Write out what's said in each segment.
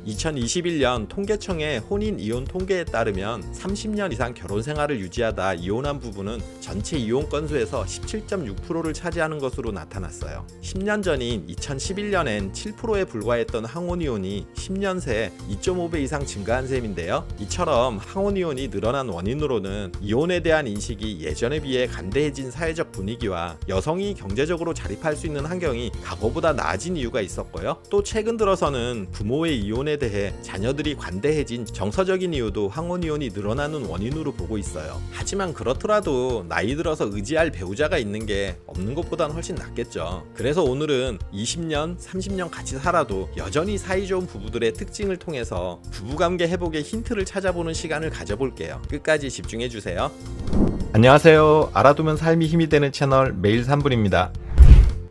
2021년 통계청의 혼인 이혼 통계에 따르면 30년 이상 결혼 생활을 유지하다 이혼한 부부는 전체 이혼 건수에서 17.6%를 차지하는 것으로 나타났어요. 10년 전인 2011년엔 7%에 불과했던 항혼이혼이 10년 새 2.5배 이상 증가한 셈인데요. 이처럼 항혼이혼이 늘어난 원인으로는 이혼에 대한 인식이 예전에 비해 간대해진 사회적 분위기와 여성이 경제적으로 자립할 수 있는 환경이 과거보다 나아진 이유가 있었고요. 또 최근 들어서는 부모의 이혼에 대해 자녀들이 관대해진 정서적인 이유도 항혼이혼이 늘어나는 원인으로 보고 있어요. 하지만 그렇더라도 나이 들어서 의지할 배우자가 있는 게 없는 것보단 훨씬 낫겠죠. 그래서 오늘은 20년, 30년 같이 살아도 여전히 사이좋은 부부들의 특징을 통해서 부부관계 회복의 힌트를 찾아보는 시간을 가져볼게요. 끝까지 집중해주세요. 안녕하세요. 알아두면 삶이 힘이 되는 채널 매일 3분입니다.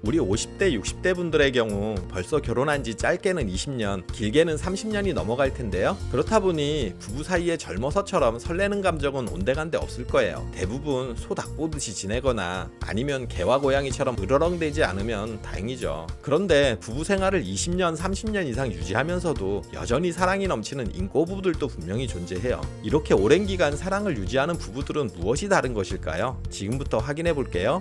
우리 50대, 60대 분들의 경우 벌써 결혼한 지 짧게는 20년, 길게는 30년이 넘어갈 텐데요. 그렇다 보니 부부 사이에 젊어서처럼 설레는 감정은 온데간데 없을 거예요. 대부분 소 닭 보듯이 지내거나 아니면 개와 고양이처럼 으러렁대지 않으면 다행이죠. 그런데 부부 생활을 20년, 30년 이상 유지하면서도 여전히 사랑이 넘치는 인꼬부부들도 분명히 존재해요. 이렇게 오랜 기간 사랑을 유지하는 부부들은 무엇이 다른 것일까요? 지금부터 확인해 볼게요.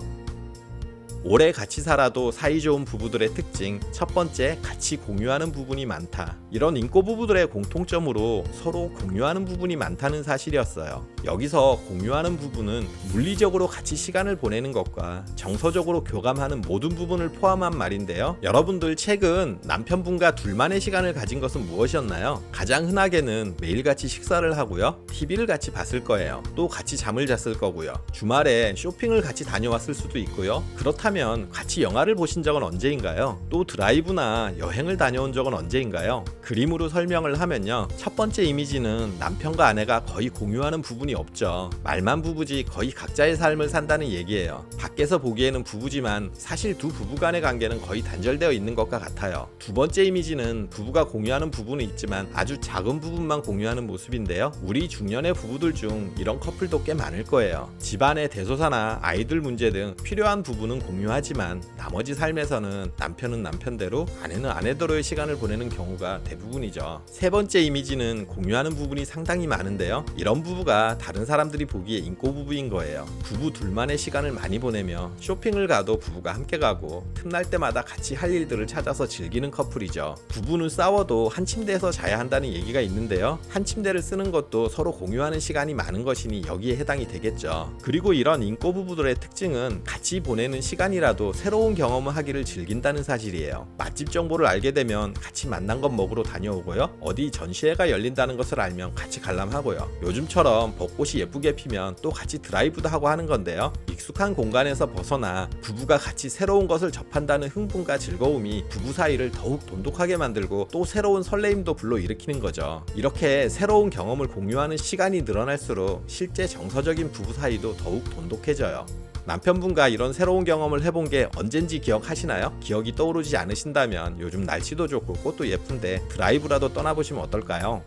오래 같이 살아도 사이좋은 부부들의 특징, 첫 번째, 같이 공유하는 부분이 많다. 이런 인꼬부부들의 공통점으로 서로 공유하는 부분이 많다는 사실이었어요. 여기서 공유하는 부분은 물리적으로 같이 시간을 보내는 것과 정서적으로 교감하는 모든 부분을 포함한 말인데요. 여러분들 최근 남편분과 둘만의 시간을 가진 것은 무엇이었나요? 가장 흔하게는 매일 같이 식사를 하고요. TV를 같이 봤을 거예요. 또 같이 잠을 잤을 거고요. 주말에 쇼핑을 같이 다녀왔을 수도 있고요. 그렇다면 같이 영화를 보신 적은 언제인가요? 또 드라이브나 여행을 다녀온 적은 언제인가요? 그림으로 설명을 하면요. 첫 번째 이미지는 남편과 아내가 거의 공유하는 부분이 없죠. 말만 부부지 거의 각자의 삶을 산다는 얘기예요. 밖에서 보기에는 부부지만 사실 두 부부 간의 관계는 거의 단절되어 있는 것과 같아요. 두 번째 이미지는 부부가 공유하는 부분은 있지만 아주 작은 부분만 공유하는 모습인데요. 우리 중년의 부부들 중 이런 커플도 꽤 많을 거예요. 집안의 대소사나 아이들 문제 등 필요한 부분은 공유하지만 나머지 삶에서는 남편은 남편대로 아내는 아내대로의 시간을 보내는 경우가 대부분이죠. 세 번째 이미지는 공유하는 부분이 상당히 많은데요. 이런 부부가 다른 사람들이 보기에 인꼬부부인 거예요. 부부 둘만의 시간을 많이 보내며 쇼핑을 가도 부부가 함께 가고 틈날 때마다 같이 할 일들을 찾아서 즐기는 커플이죠. 부부는 싸워도 한 침대에서 자야 한다는 얘기가 있는데요. 한 침대를 쓰는 것도 서로 공유하는 시간이 많은 것이니 여기에 해당이 되겠죠. 그리고 이런 인꼬부부들의 특징은 같이 보내는 시간이라도 새로운 경험을 하기를 즐긴다는 사실이에요. 맛집 정보를 알게 되면 같이 만난 것 먹으러 다녀오고요. 어디 전시회가 열린다는 것을 알면 같이 관람하고요. 요즘처럼 벚꽃이 예쁘게 피면 또 같이 드라이브도 하고 하는 건데요. 익숙한 공간에서 벗어나 부부가 같이 새로운 것을 접한다는 흥분과 즐거움이 부부 사이를 더욱 돈독하게 만들고 또 새로운 설레임도 불러일으키는 거죠. 이렇게 새로운 경험을 공유하는 시간이 늘어날수록 실제 정서적인 부부 사이도 더욱 돈독해져요. 남편분과 이런 새로운 경험을 해본 게 언젠지 기억하시나요? 기억이 떠오르지 않으신다면 요즘 날씨도 좋고 꽃도 예쁜데 드라이브라도 떠나보시면 어떨까요?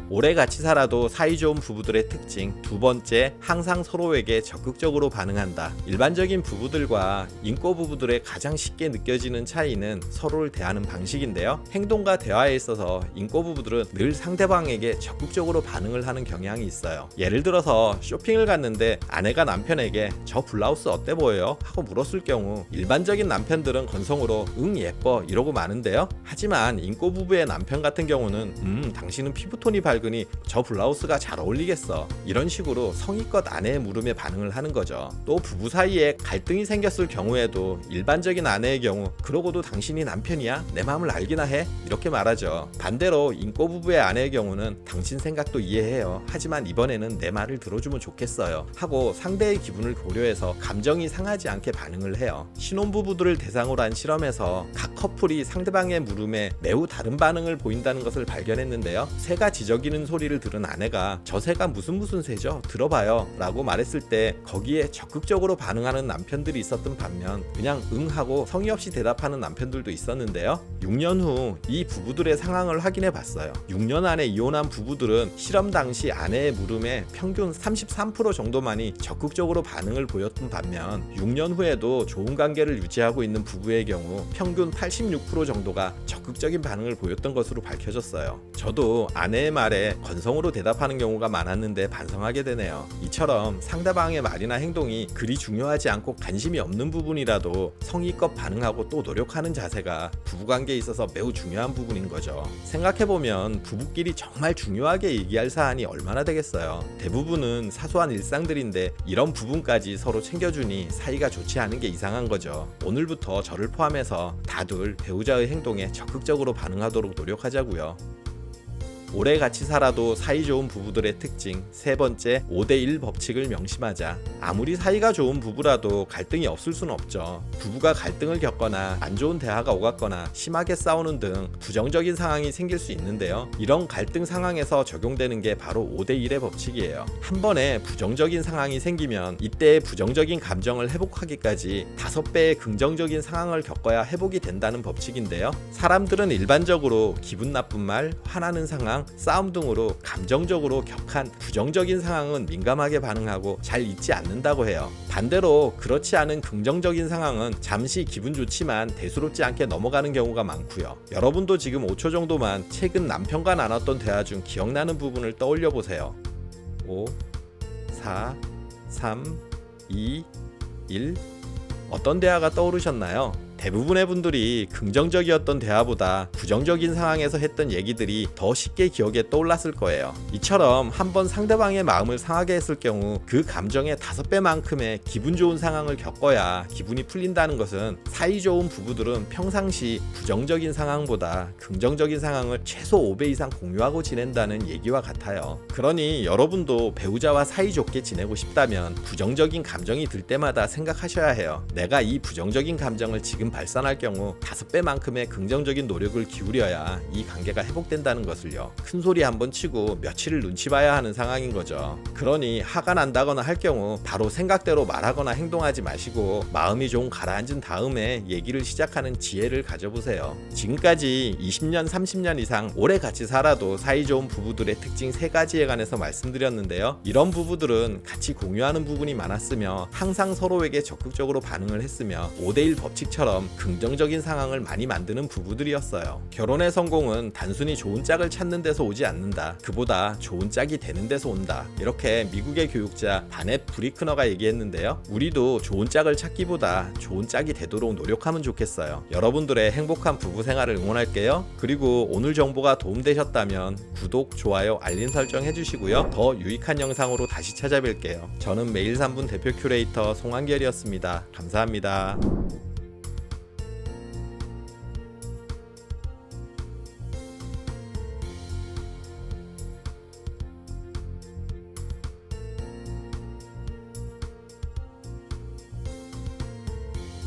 오래 같이 살아도 사이좋은 부부들의 특징, 두 번째, 항상 서로에게 적극적으로 반응한다. 일반적인 부부들과 인꼬부부들의 가장 쉽게 느껴지는 차이는 서로를 대하는 방식인데요. 행동과 대화에 있어서 인꼬부부들은 늘 상대방에게 적극적으로 반응을 하는 경향이 있어요. 예를 들어서 쇼핑을 갔는데 아내가 남편에게 저 블라우스 어때 보여요? 하고 물었을 경우 일반적인 남편들은 건성으로 응 예뻐 이러고 마는데요. 하지만 인꼬부부의 남편 같은 경우는 당신은 피부톤이 밝으니 저 블라우스가 잘 어울리겠어. 이런 식으로 성의껏 아내의 물음에 반응을 하는 거죠. 또 부부 사이에 갈등이 생겼을 경우에도 일반적인 아내의 경우 그러고도 당신이 남편이야? 내 마음을 알기나 해? 이렇게 말하죠. 반대로 인꼬부부의 아내의 경우는 당신 생각도 이해해요. 하지만 이번에는 내 말을 들어주면 좋겠어요. 하고 상대의 기분을 고려해서 감정이 상하지 않게 반응을 해요. 신혼부부들을 대상으로 한 실험에서 각 커플이 상대방의 물음에 매우 다른 반응을 보인다는 것을 발견했는데요. 세 가지 지적이 먹이는 소리를 들은 아내가 저 새가 무슨 새죠? 들어봐요 라고 말했을 때 거기에 적극적으로 반응하는 남편들이 있었던 반면 그냥 응 하고 성의 없이 대답하는 남편들도 있었는데요. 6년 후 이 부부들의 상황을 확인해 봤어요. 6년 안에 이혼한 부부들은 실험 당시 아내의 물음에 평균 33% 정도만이 적극적으로 반응을 보였던 반면 6년 후에도 좋은 관계를 유지하고 있는 부부의 경우 평균 86% 정도가 적극적인 반응을 보였던 것으로 밝혀졌어요. 저도 아내의 말에 건성으로 대답하는 경우가 많았는데 반성하게 되네요. 이처럼 상대방의 말이나 행동이 그리 중요하지 않고 관심이 없는 부분이라도 성의껏 반응하고 또 노력하는 자세가 부부관계에 있어서 매우 중요한 부분인 거죠. 생각해보면 부부끼리 정말 중요하게 얘기할 사안이 얼마나 되겠어요. 대부분은 사소한 일상들인데 이런 부분까지 서로 챙겨주니 사이가 좋지 않은 게 이상한 거죠. 오늘부터 저를 포함해서 다들 배우자의 행동에 적극적으로 반응하도록 노력하자고요. 오래 같이 살아도 사이좋은 부부들의 특징 세 번째, 5대1 법칙을 명심하자. 아무리 사이가 좋은 부부라도 갈등이 없을 순 없죠. 부부가 갈등을 겪거나 안 좋은 대화가 오갔거나 심하게 싸우는 등 부정적인 상황이 생길 수 있는데요. 이런 갈등 상황에서 적용되는 게 바로 5대1의 법칙이에요. 한 번에 부정적인 상황이 생기면 이때의 부정적인 감정을 회복하기까지 5배의 긍정적인 상황을 겪어야 회복이 된다는 법칙인데요. 사람들은 일반적으로 기분 나쁜 말, 화나는 상황, 싸움 등으로 감정적으로 격한 부정적인 상황은 민감하게 반응하고 잘 잊지 않는다고 해요. 반대로 그렇지 않은 긍정적인 상황은 잠시 기분 좋지만 대수롭지 않게 넘어가는 경우가 많고요. 여러분도 지금 5초 정도만 최근 남편과 나눴던 대화 중 기억나는 부분을 떠올려 보세요. 5, 4, 3, 2, 1. 어떤 대화가 떠오르셨나요? 대부분의 분들이 긍정적이었던 대화보다 부정적인 상황에서 했던 얘기들이 더 쉽게 기억에 떠올랐을 거예요. 이처럼 한번 상대방의 마음을 상하게 했을 경우 그 감정의 5배만큼의 기분 좋은 상황을 겪어야 기분이 풀린다는 것은 사이좋은 부부들은 평상시 부정적인 상황보다 긍정적인 상황을 최소 5배 이상 공유하고 지낸다는 얘기와 같아요. 그러니 여러분도 배우자와 사이좋게 지내고 싶다면 부정적인 감정이 들 때마다 생각하셔야 해요. 내가 이 부정적인 감정을 지금 발산할 경우 5배만큼의 긍정적인 노력을 기울여야 이 관계가 회복된다는 것을요. 큰 소리 한번 치고 며칠을 눈치 봐야 하는 상황인 거죠. 그러니 화가 난다거나 할 경우 바로 생각대로 말하거나 행동하지 마시고 마음이 좀 가라앉은 다음에 얘기를 시작하는 지혜를 가져보세요. 지금까지 20년, 30년 이상 오래 같이 살아도 사이좋은 부부들의 특징 3가지에 관해서 말씀드렸는데요. 이런 부부들은 같이 공유하는 부분이 많았으며 항상 서로에게 적극적으로 반응을 했으며 5대1 법칙처럼 긍정적인 상황을 많이 만드는 부부들이었어요. 결혼의 성공은 단순히 좋은 짝을 찾는 데서 오지 않는다. 그보다 좋은 짝이 되는 데서 온다. 이렇게 미국의 교육자 바넷 브리크너가 얘기했는데요. 우리도 좋은 짝을 찾기보다 좋은 짝이 되도록 노력하면 좋겠어요. 여러분들의 행복한 부부 생활을 응원할게요. 그리고 오늘 정보가 도움되셨다면 구독, 좋아요, 알림 설정 해주시고요. 더 유익한 영상으로 다시 찾아뵐게요. 저는 매일 3분 대표 큐레이터 송한결이었습니다. 감사합니다.